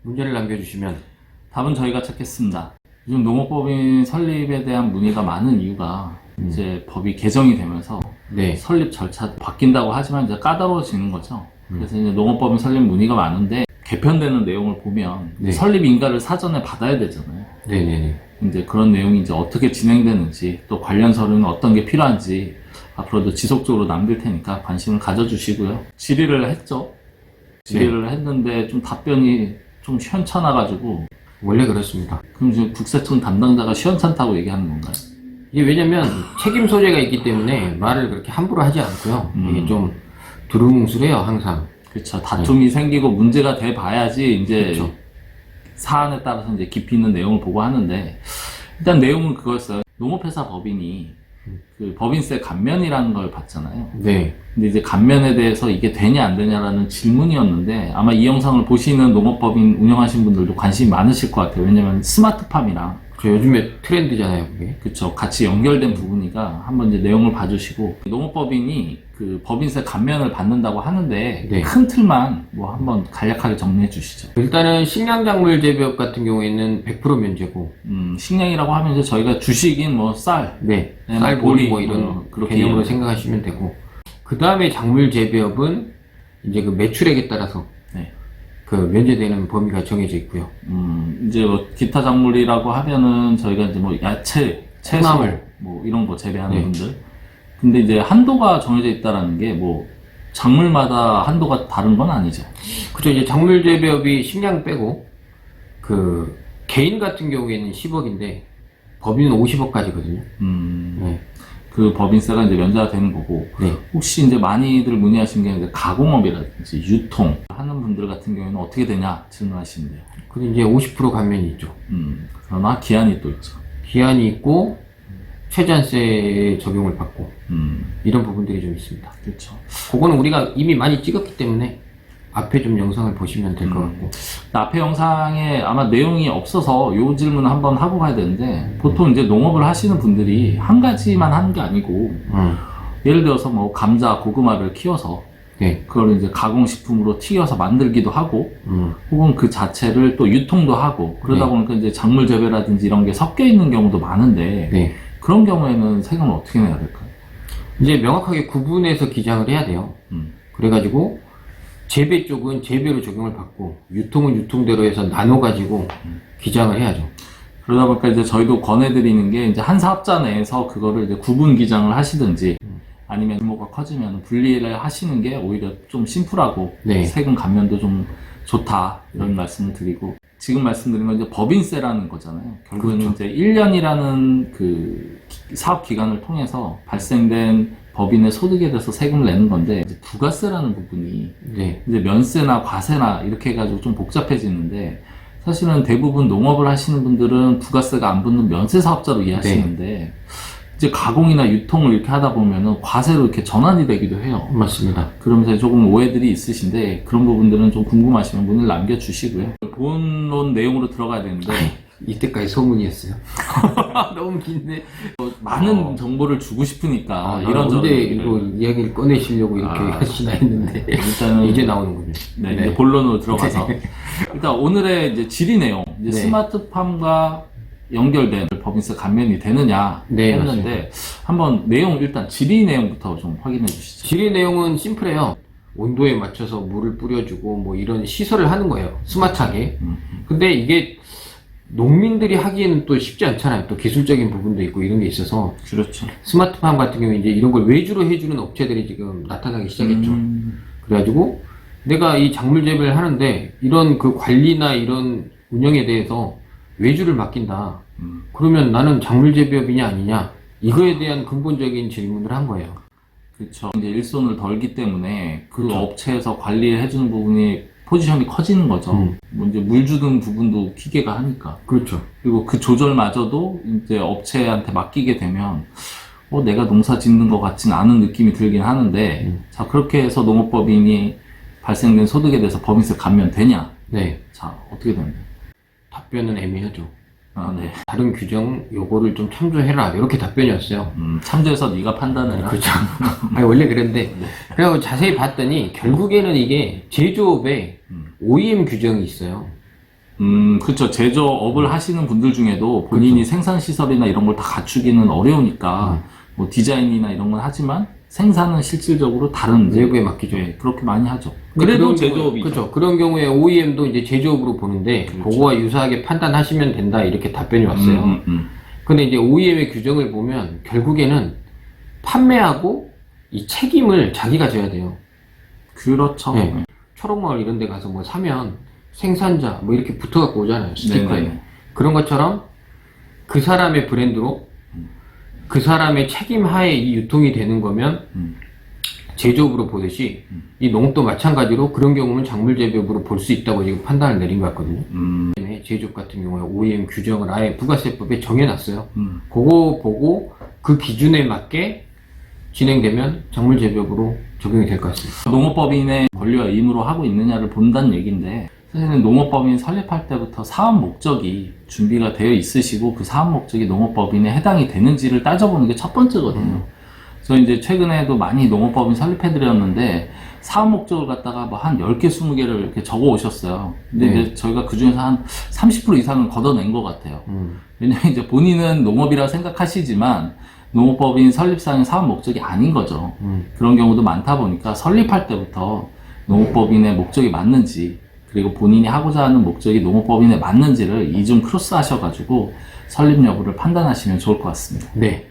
문제를 남겨주시면. 답은 저희가 찾겠습니다. 요즘 농업법인 설립에 대한 문의가 많은 이유가 이제 법이 개정이 되면서 네. 설립 절차 바뀐다고 하지만 이제 까다로워지는 거죠. 그래서 이제 농업법인 설립 문의가 많은데 개편되는 내용을 보면 네. 설립 인가를 사전에 받아야 되잖아요. 네네네. 이제 그런 내용이 이제 어떻게 진행되는지 또 관련 서류는 어떤 게 필요한지 앞으로도 지속적으로 남길 테니까 관심을 가져주시고요. 질의를 했죠. 질의를 했는데 좀 답변이 좀 시원찮아가지고 원래 그렇습니다. 그럼 지금 국세청 담당자가 시원찮다고 얘기하는 건가요? 이게 왜냐면 책임 소재가 있기 때문에 말을 그렇게 함부로 하지 않고요. 이게 좀 두루뭉술해요, 항상. 그렇죠. 다툼이 생기고 문제가 돼 봐야지 이제 그렇죠. 사안에 따라서 이제 깊이 있는 내용을 보고 하는데 일단 내용은 그거였어요. 농업회사 법인이 그 법인세 감면이라는 걸 받잖아요. 네. 근데 이제 감면에 대해서 이게 되냐 안 되냐라는 질문이었는데 아마 이 영상을 보시는 농업법인 운영하시는 분들도 관심이 많으실 것 같아요. 왜냐면 스마트팜이랑 저 요즘에 트렌드잖아요, 그게. 그쵸. 같이 연결된 부분이니까 한번 이제 내용을 봐주시고 농업법인이 그 법인세 감면을 받는다고 하는데 네. 큰 틀만 뭐 한번 간략하게 정리해 주시죠. 일단은 식량작물 재배업 같은 경우에는 100% 면제고. 식량이라고 하면 이제 저희가 주식인 뭐 쌀, 네. 네, 쌀, 뭐 보리 보리, 뭐 이런 그렇게 개념으로 이해하면 생각하시면 되고. 그 다음에 작물 재배업은 이제 그 매출액에 따라서 네. 그 면제되는 범위가 정해져 있고요. 이제 뭐 기타 작물이라고 하면은 저희가 이제 뭐 야채, 채소, 콩나물. 뭐 이런 거 재배하는 네. 분들. 근데 이제 한도가 정해져 있다라는 게 뭐 작물마다 한도가 다른 건 아니죠. 그죠. 이제 작물 재배업이 식량 빼고 그 개인 같은 경우에는 10억인데 법인은 50억까지거든요. 네. 그 법인세가 이제 면제가 되는 거고. 네. 혹시 이제 많이들 문의하신 게 이제 가공업이라든지 유통 하는 분들 같은 경우에는 어떻게 되냐 질문하시는데요. 그리고 이제 50% 감면이 있죠. 그러나 기한이 또 있죠. 기한이 있고 최저세 적용을 받고 이런 부분들이 좀 있습니다. 그렇죠. 그거는 우리가 이미 많이 찍었기 때문에 앞에 좀 영상을 보시면 될 것 같고. 앞에 영상에 아마 내용이 없어서 요 질문을 한번 하고 가야 되는데 보통 이제 농업을 하시는 분들이 한 가지만 하는 게 아니고 예를 들어서 뭐 감자, 고구마를 키워서 네. 그걸 이제 가공식품으로 튀겨서 만들기도 하고 혹은 그 자체를 또 유통도 하고 그러다 네. 보니까 이제 작물 재배라든지 이런 게 섞여 있는 경우도 많은데 네. 그런 경우에는 세금을 어떻게 내야 될까요? 이제 명확하게 구분해서 기장을 해야 돼요. 그래가지고 재배 쪽은 재배로 적용을 받고 유통은 유통대로 해서 나눠가지고 기장을 해야죠. 그러다 보니까 이제 저희도 권해드리는 게 이제 한 사업자 내에서 그거를 이제 구분 기장을 하시든지 아니면 규모가 커지면 분리를 하시는 게 오히려 좀 심플하고 네. 세금 감면도 좀 좋다 이런 말씀을 드리고 지금 말씀드린 건 이제 법인세라는 거잖아요. 결국은 그렇죠. 이제 1년이라는 그 사업 기간을 통해서 발생된 법인의 소득에 대해서 세금을 내는 건데 이제 부가세라는 부분이 네. 이제 면세나 과세나 이렇게 해가지고 좀 복잡해지는데 사실은 대부분 농업을 하시는 분들은 부가세가 안 붙는 면세 사업자로 이해하시는데 이제 가공이나 유통을 이렇게 하다 보면은 과세로 이렇게 전환이 되기도 해요. 맞습니다. 그러면서 조금 오해들이 있으신데 그런 부분들은 좀 궁금하시면 문을 남겨주시고요. 본론 내용으로 들어가야 되는데 이때까지 소문이었어요. 너무 긴데. 많은 정보를 주고 싶으니까 이런저런 이런저런 이거 이야기를 꺼내시려고 이렇게 하시나 했는데 일단은 이제 나오는군요. 네, 이제 본론으로 들어가서 일단 오늘의 이제 질의 내용 이제 네. 스마트팜과 연결된 법인세 감면이 되느냐 네, 했는데 한번 내용 일단 질의 내용부터 좀 확인해 주시죠. 질의 내용은 심플해요. 온도에 맞춰서 물을 뿌려주고 뭐 이런 시설을 하는 거예요. 스마트하게. 근데 이게 농민들이 하기에는 또 쉽지 않잖아요. 또 기술적인 부분도 있고 이런 게 있어서 그렇죠. 스마트팜 같은 경우에 이제 이런 걸 외주로 해주는 업체들이 지금 나타나기 시작했죠. 그래가지고 내가 이 작물 재배를 하는데 이런 그 관리나 이런 운영에 대해서 외주를 맡긴다. 그러면 나는 작물 재배업이냐 아니냐 이거에 대한 근본적인 질문을 한 거예요. 그렇죠. 이제 일손을 덜기 때문에 그 그렇죠. 업체에서 관리를 해주는 부분이 포지션이 커지는 거죠. 뭐 이제 물 주는 부분도 기계가 하니까. 그렇죠. 그리고 그 조절마저도 이제 업체한테 맡기게 되면 내가 농사 짓는 것 같진 않은 느낌이 들긴 하는데 자 그렇게 해서 농업법인이 발생된 소득에 대해서 법인세 감면 되냐? 네. 자 어떻게 되나요? 답변은 애매하죠. 네. 다른 규정 요거를 좀 참조해라 이렇게 답변이었어요. 참조해서 네가 판단해라. 그렇죠. 아니, 원래 그런데 그리고 자세히 봤더니 결국에는 이게 제조업에 OEM 규정이 있어요. 그렇죠. 제조업을 하시는 분들 중에도 본인이 생산시설이나 이런 걸 다 갖추기는 어려우니까, 뭐 디자인이나 이런 건 하지만 생산은 실질적으로 다른 내부에 맡기죠. 네, 그렇게 많이 하죠. 근데 그래도 그런 제조업이죠. 그렇죠. 그런 경우에 OEM도 이제 제조업으로 보는데 그렇죠. 그거와 유사하게 판단하시면 된다 이렇게 답변이 왔어요. 근데 이제 OEM의 규정을 보면 결국에는 판매하고 이 책임을 자기가 져야 돼요. 그렇죠. 네. 초록마을 이런 데 가서 뭐 사면 생산자 뭐 이렇게 붙어 갖고 오잖아요. 스티커에. 네네. 그런 것처럼 그 사람의 브랜드로 그 사람의 책임 하에 이 유통이 되는 거면 제조업으로 보듯이 이 농업도 마찬가지로 그런 경우는 작물 재배업으로 볼 수 있다고 지금 판단을 내린 것 같거든요. 제조업 같은 경우에 OEM 규정을 아예 부가세법에 정해놨어요. 그거 보고 그 기준에 맞게 진행되면 작물 재배업으로 적용이 될 것 같습니다. 농업법인의 권리와 의무로 하고 있느냐를 본다는 얘기인데, 사실은 농업법인 설립할 때부터 사업 목적이 준비가 되어 있으시고 그 사업 목적이 농업법인에 해당이 되는지를 따져보는 게 첫 번째거든요. 그래서 이제 최근에도 많이 농업법인 설립해드렸는데 사업 목적을 갖다가 뭐 한 10개, 20개를 이렇게 적어 오셨어요. 근데 네. 이제 저희가 그 중에서 한 30% 이상은 걷어낸 것 같아요. 왜냐면 이제 본인은 농업이라 생각하시지만 농업법인 설립상의 사업 목적이 아닌 거죠. 그런 경우도 많다 보니까 설립할 때부터 농업법인의 목적이 맞는지, 그리고 본인이 하고자 하는 목적이 농업법인에 맞는지를 이중 크로스 하셔가지고 설립 여부를 판단하시면 좋을 것 같습니다. 네.